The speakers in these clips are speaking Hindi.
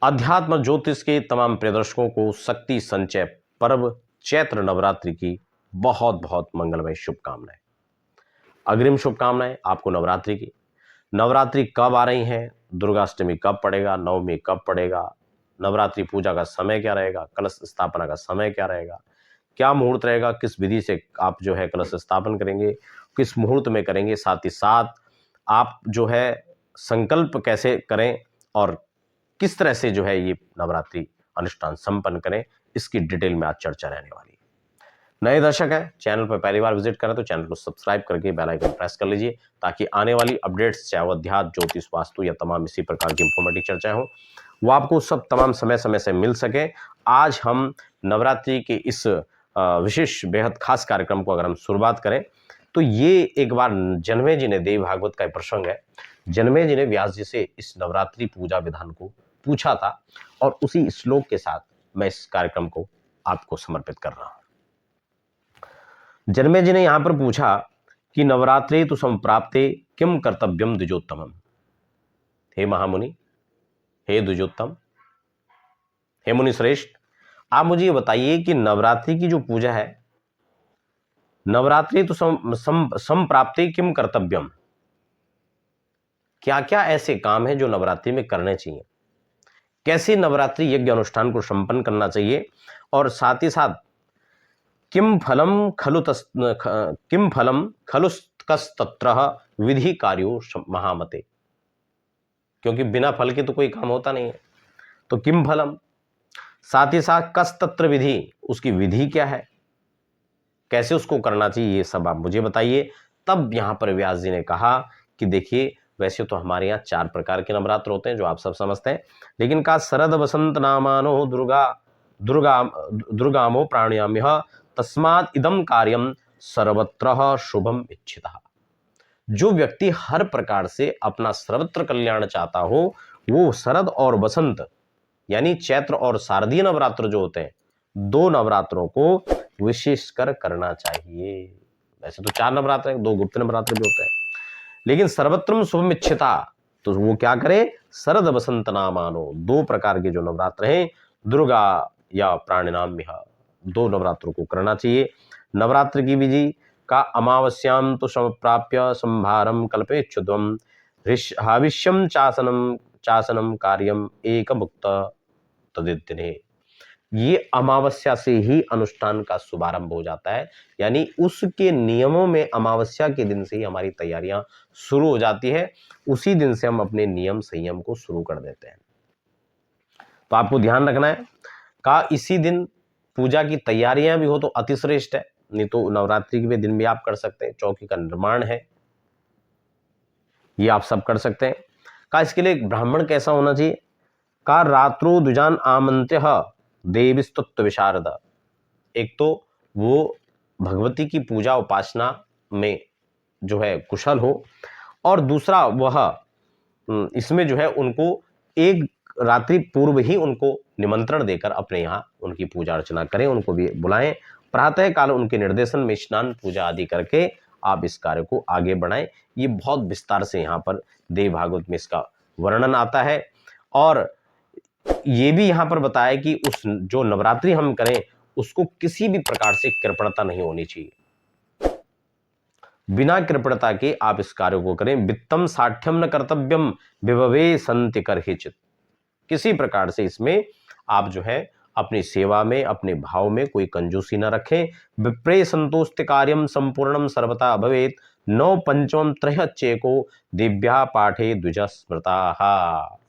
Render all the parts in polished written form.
अध्यात्म ज्योतिष के तमाम प्रियदर्शकों को शक्ति संचय पर्व चैत्र नवरात्रि की बहुत बहुत मंगलमय शुभकामनाएं। अग्रिम शुभकामनाएं आपको नवरात्रि की। नवरात्रि कब आ रही हैं, दुर्गाष्टमी कब पड़ेगा, नवमी कब पड़ेगा, नवरात्रि पूजा का समय क्या रहेगा, कलश स्थापना का समय क्या रहेगा, क्या मुहूर्त रहेगा, किस विधि से आप जो है कलश स्थापन करेंगे, किस मुहूर्त में करेंगे, साथ ही साथ आप जो है संकल्प कैसे करें और किस तरह से जो है ये नवरात्रि अनुष्ठान संपन्न करें, इसकी डिटेल में आज चर्चा रहने वाली है। नए दर्शक हैं, चैनल पर पहली बार विजिट करें तो चैनल को सब्सक्राइब करके बेल आइकन प्रेस कर लीजिए ताकि आने वाली अपडेट्स, चाहे वो अध्यात्म ज्योतिष वास्तु या तमाम इसी प्रकार की इंफॉर्मेटिव चर्चाएं हो, वो आपको सब तमाम समय समय से मिल सके। आज हम नवरात्रि के इस विशेष बेहद खास कार्यक्रम को अगर हम शुरुआत करें तो ये एक बार जनमे जी ने, देवी भागवत का प्रसंग है, जनमे जी ने व्यास जी से इस नवरात्रि पूजा विधान को पूछा था और उसी श्लोक के साथ मैं इस कार्यक्रम को आपको समर्पित कर रहा हूं। जनमे जी ने यहां पर पूछा कि नवरात्रे तो संप्राप्ते किम कर्तव्यम द्विजोत्तमम। हे महामुनि, हे द्विजोत्तम, हे मुनि श्रेष्ठ, आप मुझे ये बताइए कि नवरात्रि की जो पूजा है, नवरात्रि तो संप्राप्ते किम कर्तव्यम, क्या क्या ऐसे काम हैं जो नवरात्रि में करने चाहिए, कैसे नवरात्रि यज्ञ अनुष्ठान को संपन्न करना चाहिए, और साथ ही साथ किम फलम खलुस्तत्र विधि कार्यो महामते, क्योंकि बिना फल के तो कोई काम होता नहीं है। तो किम फलम, साथ ही साथ कस्तत्र विधि, उसकी विधि क्या है, कैसे उसको करना चाहिए, ये सब आप मुझे बताइए। तब यहां पर व्यास जी ने कहा कि देखिए, वैसे तो हमारे यहाँ 4 प्रकार के नवरात्र होते हैं जो आप सब समझते हैं, लेकिन कहा शरद वसंत नामानो दुर्गामो प्राणयाम्यः तस्मात् इदम कार्यम सर्वत्र शुभम इच्छितः। जो व्यक्ति हर प्रकार से अपना सर्वत्र कल्याण चाहता हो, वो शरद और वसंत यानी चैत्र और शारदीय नवरात्र जो होते हैं, 2 नवरात्रों को विशेषकर करना चाहिए। वैसे तो 4 नवरात्र हैं, 2 गुप्त नवरात्र भी होते हैं, लेकिन सर्वत्रम शुभम इच्छिता, तो वो क्या करे, शरद वसंत नामानो, 2 प्रकार के जो नवरात्र हैं, दुर्गा या प्राणिनाम्य, 2 नवरात्रों को करना चाहिए। नवरात्र की विधि का अमावस्याम तो समप्राप्य संभारम कल्पेच्छुद्वम हाविष्यम चासनम कार्यम एक मुक्त तदिदिने। ये अमावस्या से ही अनुष्ठान का शुभारंभ हो जाता है, यानी उसके नियमों में अमावस्या के दिन से ही हमारी तैयारियां शुरू हो जाती है, उसी दिन से हम अपने नियम संयम को शुरू कर देते हैं। तो आपको ध्यान रखना है, कहा इसी दिन पूजा की तैयारियां भी हो तो अतिश्रेष्ठ है, नहीं तो नवरात्रि के दिन भी आप कर सकते हैं। चौकी का निर्माण है, ये आप सब कर सकते हैं। कहा इसके लिए एक ब्राह्मण कैसा होना चाहिए, कहा रात्रो द्विजान आमंत्य देवी स्तुत्व विशारद। एक तो वो भगवती की पूजा उपासना में जो है कुशल हो, और दूसरा वह इसमें जो है उनको एक रात्रि पूर्व ही उनको निमंत्रण देकर अपने यहाँ उनकी पूजा अर्चना करें, उनको भी बुलाएं। प्रातः काल उनके निर्देशन में स्नान पूजा आदि करके आप इस कार्य को आगे बढ़ाएं। ये बहुत विस्तार से यहाँ पर देव भागवत में इसका वर्णन आता है, और ये भी यहां पर बताया कि उस जो नवरात्रि हम करें उसको किसी भी प्रकार से कृपणता नहीं होनी चाहिए, बिना कृपणता के आप इस कार्य को करें। वित्तम साठ्यम न कर्तव्यम विभवे संति करहिचित, किसी प्रकार से इसमें आप जो है अपनी सेवा में, अपने भाव में कोई कंजूसी न रखें। विप्रे संतोष्ट कार्यम संपूर्णम सर्वथा भवेत, 9 पंचम त्रय चेको दिव्या पाठे द्विज स्मृता।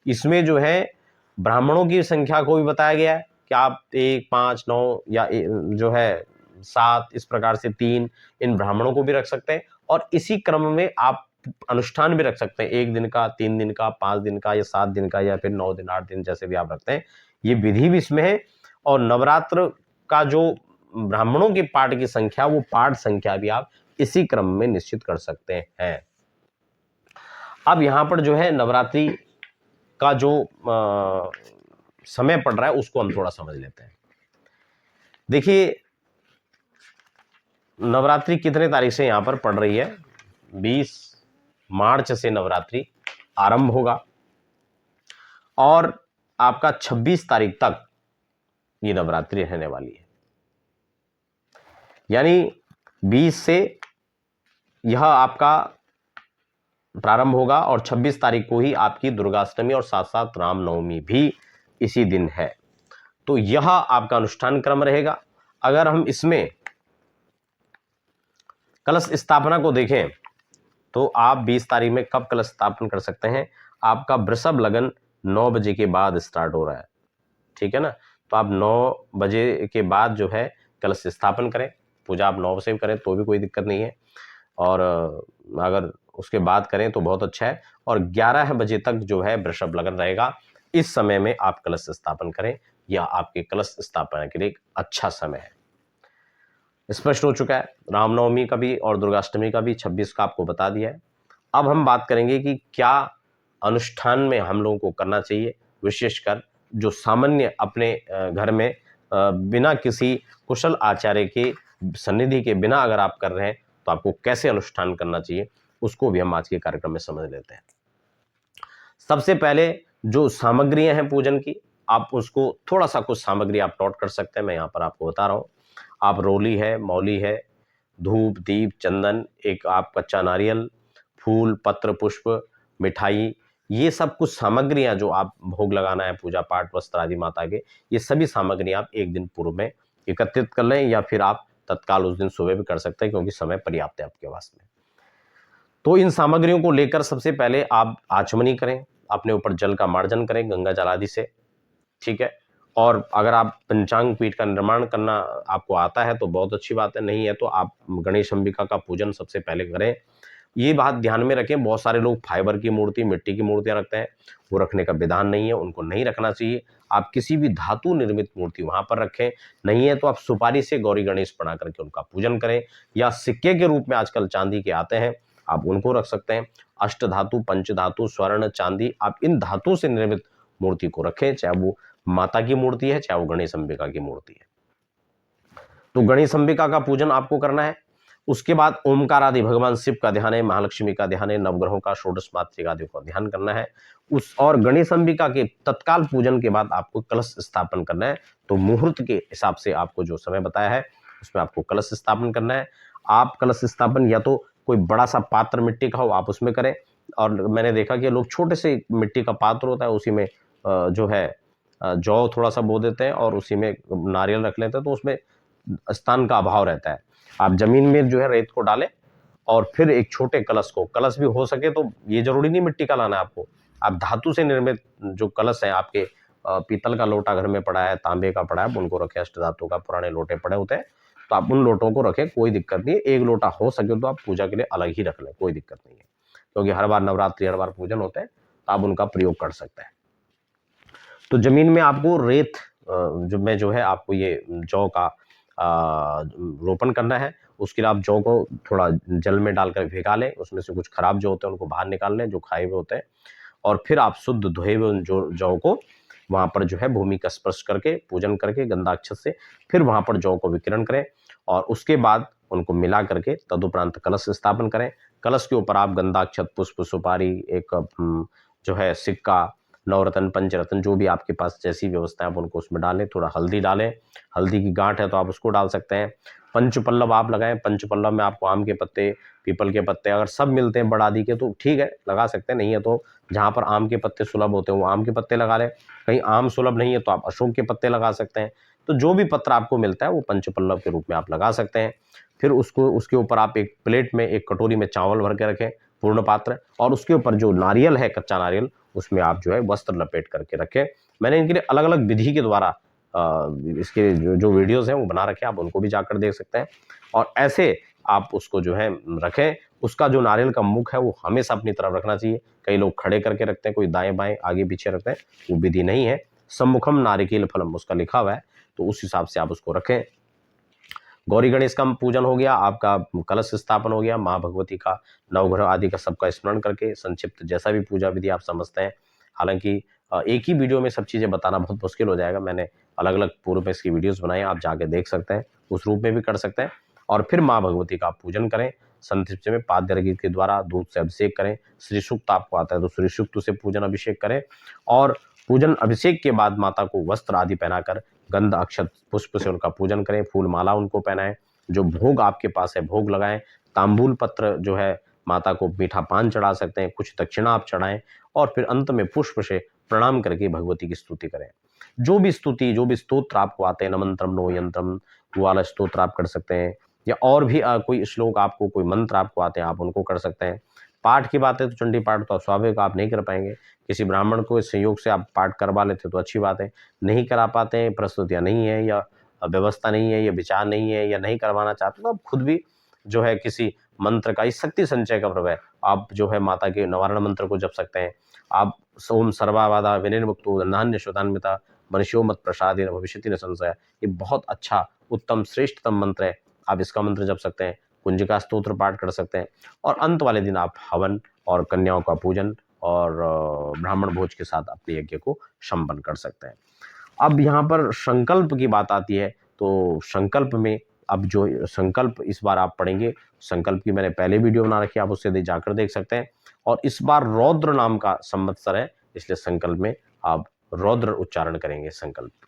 इसमें जो है ब्राह्मणों की संख्या को भी बताया गया है कि आप 1, 5, 9 या जो है 7, इस प्रकार से 3 इन ब्राह्मणों को भी रख सकते हैं, और इसी क्रम में आप अनुष्ठान भी रख सकते हैं, 1 दिन का, 3 दिन का, 5 दिन का या 7 दिन का, या फिर 9 दिन, 8 दिन, जैसे भी आप रखते हैं। ये विधि भी इसमें है, और नवरात्र का जो ब्राह्मणों के पाठ की संख्या, वो पाठ संख्या भी आप इसी क्रम में निश्चित कर सकते हैं। अब यहां पर जो है नवरात्रि का जो समय पड़ रहा है उसको हम थोड़ा समझ लेते हैं। देखिए, नवरात्रि कितने तारीख से यहां पर पड़ रही है, 20 मार्च से नवरात्रि आरंभ होगा, और आपका 26 तारीख तक ये नवरात्रि रहने वाली है। यानी 20 से यह आपका प्रारंभ होगा और 26 तारीख को ही आपकी दुर्गाष्टमी और साथ साथ रामनवमी भी इसी दिन है। तो यह आपका अनुष्ठान क्रम रहेगा। अगर हम इसमें कलश स्थापना को देखें तो आप 20 तारीख में कब कलश स्थापन कर सकते हैं? आपका वृषभ लगन 9 बजे के बाद स्टार्ट हो रहा है, ठीक है ना। तो आप 9 बजे के बाद जो है कलश स्थापन करें। पूजा आप 9 बजे करें तो भी कोई दिक्कत नहीं है, और अगर उसके बाद करें तो बहुत अच्छा है। और 11 बजे तक जो है वृषभ लगन रहेगा, इस समय में आप कलश स्थापन करें। यह आपके कलश स्थापना के लिए एक अच्छा समय है। स्पष्ट हो चुका है। रामनवमी का भी और दुर्गाष्टमी का भी 26 का आपको बता दिया है। अब हम बात करेंगे कि क्या अनुष्ठान में हम लोगों को करना चाहिए, विशेषकर जो सामान्य अपने घर में बिना किसी कुशल आचार्य के सन्निधि के बिना अगर आप कर रहे हैं तो आपको कैसे अनुष्ठान करना चाहिए, उसको भी हम आज के कार्यक्रम में समझ लेते हैं। सबसे पहले जो सामग्रियां हैं पूजन की, आप उसको थोड़ा सा कुछ सामग्री आप नोट कर सकते हैं। मैं यहाँ पर आपको बता रहा हूँ। आप रोली है, मौली है, धूप, दीप, चंदन, एक आप कच्चा नारियल, फूल, पत्र, पुष्प, मिठाई, ये सब कुछ सामग्रियां जो आप भोग लगाना है, पूजा पाठ, वस्त्र आदि माता के, ये सभी सामग्री आप एक दिन पूर्व में एकत्रित कर लें, या फिर आप तत्काल उस दिन सुबह भी कर सकते हैं, क्योंकि समय पर्याप्त है आपके पास में। तो इन सामग्रियों को लेकर सबसे पहले आप आचमनी करें, अपने ऊपर जल का मार्जन करें गंगा जल आदि से, ठीक है। और अगर आप पंचांग पीठ का निर्माण करना आपको आता है तो बहुत अच्छी बात है, नहीं है तो आप गणेश अंबिका का पूजन सबसे पहले करें। ये बात ध्यान में रखें, बहुत सारे लोग फाइबर की मूर्ति, मिट्टी की मूर्तियां रखते हैं, वो रखने का विधान नहीं है, उनको नहीं रखना चाहिए। आप किसी भी धातु निर्मित मूर्ति वहां पर रखें। नहीं है तो आप सुपारी से गौरी गणेश बना करके उनका पूजन करें, या सिक्के के रूप में आजकल चांदी के आते हैं, आप उनको रख सकते हैं। अष्ट धातु, पंच धातु, स्वर्ण, चांदी, आप इन धातु से निर्मित मूर्ति को रखें, चाहे वो माता की मूर्ति है, चाहे वो गणेश अंबिका की मूर्ति है। तो गणेश अंबिका का पूजन आपको करना है। उसके बाद ओमकार आदि भगवान शिव का ध्यान है, महालक्ष्मी का ध्यान है, नवग्रहों का, षोडश मातृका आदि का ध्यान करना है। उस और गणेश अंबिका के तत्काल पूजन के बाद आपको कलश स्थापन करना है। तो मुहूर्त के हिसाब से आपको जो समय बताया है उसमें आपको कलश स्थापन करना है। आप कलश स्थापन या तो कोई बड़ा सा पात्र मिट्टी का हो, आप उसमें करें, और मैंने देखा कि लोग छोटे से मिट्टी का पात्र होता है, उसी में जो है जौ थोड़ा सा बो देते हैं और उसी में नारियल रख लेते हैं, तो उसमें स्थान का अभाव रहता है। आप जमीन में जो है रेत को डालें और फिर एक छोटे कलश को, कलश भी हो सके तो ये जरूरी नहीं मिट्टी का लाना है आपको, आप धातु से निर्मित जो कलश है आपके, पीतल का लोटा घर में पड़ा है, तांबे का पड़ा है, उनको रखें। अष्ट धातु का पुराने लोटे पड़े होते हैं तो आप उन लोटों को रखें, कोई दिक्कत नहीं है। एक लोटा हो सके तो आप पूजा के लिए अलग ही रख लें, कोई दिक्कत नहीं है, क्योंकि हर बार नवरात्रि, हर बार पूजन होते हैं तो आप उनका प्रयोग कर सकते हैं। तो जमीन में आपको रेत जो है आपको ये जौ का रोपण करना है। उसके लिए आप जौ को थोड़ा जल में डालकर भिगा लें, उसमें से कुछ खराब जो होते हैं उनको बाहर निकाल लें, जो खाए हुए होते हैं, और फिर आप शुद्ध धोए हुए जो जौ को वहां पर जो है भूमि का स्पर्श करके, पूजन करके गंधाक्षत से फिर वहां पर जौ को विकिरण करें, और उसके बाद उनको मिला करके तदुपरांत कलश स्थापन करें। कलश के ऊपर आप गंधाक्षत, पुष्प, सुपारी, एक जो है सिक्का, नवरत्न, पंचरत्न, जो भी आपके पास जैसी व्यवस्था है आप उनको उसमें डालें। थोड़ा हल्दी डालें, हल्दी की गांठ है तो आप उसको डाल सकते हैं। पंचपल्लव आप लगाएं, पंचपल्लव में आपको आम के पत्ते, पीपल के पत्ते, अगर सब मिलते हैं बड़ा आदि के तो ठीक है, लगा सकते हैं, नहीं है तो जहां पर आम के पत्ते सुलभ होते हैं वो आम के पत्ते लगा लें। कहीं आम सुलभ नहीं है तो आप अशोक के पत्ते लगा सकते हैं। तो जो भी पत्र आपको मिलता है वो पंचपल्लव के रूप में आप लगा सकते हैं। फिर उसको, उसके ऊपर आप एक प्लेट में, एक कटोरी में चावल भर के रखें, पूर्ण पात्र, और उसके ऊपर जो नारियल है, कच्चा नारियल, उसमें आप जो है वस्त्र लपेट करके रखें। मैंने इनके लिए अलग अलग विधि के द्वारा इसके जो वीडियोस हैं वो बना रखे, आप उनको भी जाकर देख सकते हैं। और ऐसे आप उसको जो है रखें। उसका जो नारियल का मुख है वो हमेशा अपनी तरफ रखना चाहिए। कई लोग खड़े करके रखते हैं, कोई दाएं बाएं आगे पीछे रखते हैं, वो विधि नहीं है। सम्मुखम नारिकेल फलम उसका लिखा हुआ है, तो उस हिसाब से आप उसको रखें। गौरी गणेश का पूजन हो गया, आपका कलश स्थापन हो गया, माँ भगवती का, नवग्रह आदि का सबका स्मरण करके संक्षिप्त जैसा भी पूजा विधि आप समझते हैं। हालांकि एक ही वीडियो में सब चीज़ें बताना बहुत मुश्किल हो जाएगा, मैंने अलग अलग पूर्व में इसकी वीडियोस बनाए, आप जाके देख सकते हैं, उस रूप में भी कर सकते हैं। और फिर माँ भगवती का आप पूजन करें, संक्षिप्त में पाद्य अर्घ्य के द्वारा दूध से अभिषेक करें। श्री सूक्त आपको आता है तो श्री सूक्त से पूजन अभिषेक करें, और पूजन अभिषेक के बाद माता को वस्त्र आदि पहनाकर गंध अक्षत पुष्प से उनका पूजन करें, फूल माला उनको पहनाएं, जो भोग आपके पास है भोग लगाएं, तांबूल पत्र जो है माता को मीठा पान चढ़ा सकते हैं, कुछ दक्षिणा आप चढ़ाएं और फिर अंत में पुष्प से प्रणाम करके भगवती की स्तुति करें। जो भी स्तुति, जो भी स्तोत्र आपको आते हैं, नमंत्रम नो यंत्रम, वो वाला स्तोत्र आप कर सकते हैं, या और भी कोई श्लोक आपको, कोई मंत्र आपको आते हैं, आप उनको कर सकते हैं। पाठ की बात है तो चंडी पाठ तो स्वाभाविक आप नहीं कर पाएंगे, किसी ब्राह्मण को इस संयोग से आप पाठ करवा लेते तो अच्छी बात है। नहीं करा पाते हैं, प्रस्तुतियाँ नहीं है या व्यवस्था नहीं है या विचार नहीं है या नहीं करवाना चाहते, तो आप खुद भी जो है किसी मंत्र का, इस शक्ति संचय का प्रभव है, आप जो है माता के निवारण मंत्र को जप सकते हैं। आप ओम सर्वाबाधा विनिर्मुक्तो नान्य शोधान्विता मनुष्यो मत प्रसादेन भविष्यति न संशय, ये बहुत अच्छा उत्तम श्रेष्ठतम मंत्र है, आप इसका मंत्र जप सकते हैं। कुंजिका स्तोत्र पाठ कर सकते हैं और अंत वाले दिन आप हवन और कन्याओं का पूजन और ब्राह्मण भोज के साथ अपने यज्ञ को संपन्न कर सकते हैं। अब यहाँ पर संकल्प की बात आती है, तो संकल्प में अब जो संकल्प इस बार आप पढ़ेंगे, संकल्प की मैंने पहले वीडियो बना रखी है, आप उससे जाकर देख सकते हैं। और इस बार रौद्र नाम का संवत्सर है, इसलिए संकल्प में आप रौद्र उच्चारण करेंगे संकल्प।